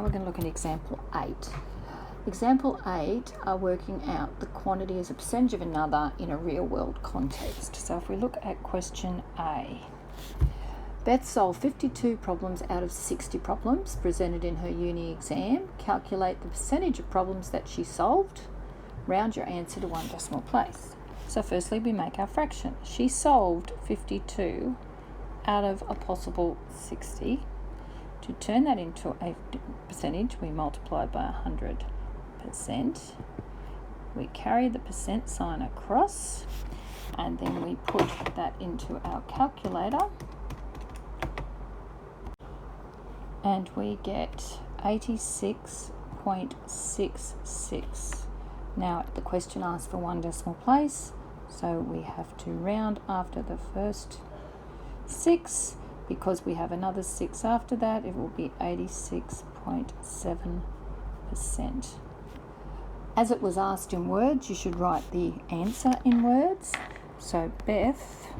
we're going to look at example 8. Example 8 are working out the quantity as a percentage of another in a real world context. So if we look at question A, Beth solved 52 problems out of 60 problems presented in her uni exam. Calculate the percentage of problems that she solved. Round your answer to one decimal place. So firstly, we make our fraction. She solved 52 out of a possible 60. To turn that into a percentage, we multiply by 100%. We carry the percent sign across, and then we put that into our calculator, and we get 86.66. Now the question asks for one decimal place, so we have to round after the first 6. Because we have another 6 after that, it will be 86.7%. As it was asked in words, you should write the answer in words. So Beth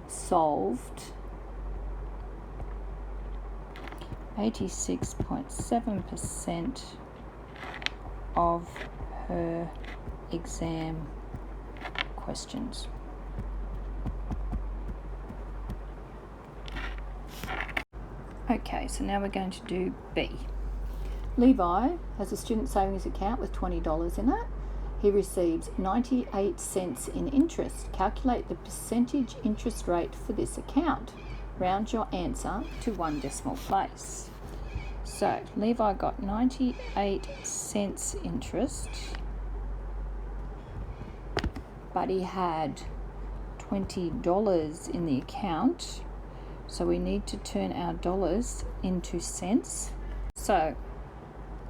solved 86.7% of her exam questions. Okay, so now we're going to do B. Levi has a student savings account with $20 in it. He receives 98 cents in interest. Calculate the percentage interest rate for this account. Round your answer to one decimal place. So Levi got 98 cents interest, but he had $20 in the account. So we need to turn our dollars into cents. So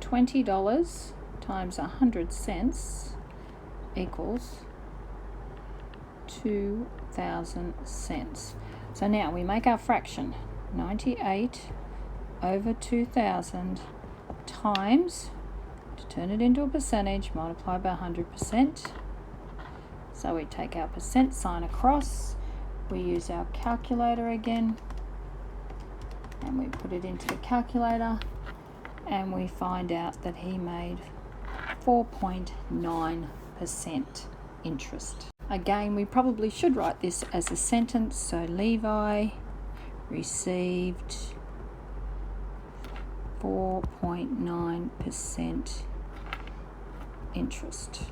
$20 times 100 cents equals 2,000 cents. So now we make our fraction. 98 over 2,000 times, to turn it into a percentage, multiply by 100%. So we take our percent sign across. We use our calculator again, and we put it into the calculator, and we find out that he made 4.9% interest. Again, we probably should write this as a sentence. So Levi received 4.9% interest.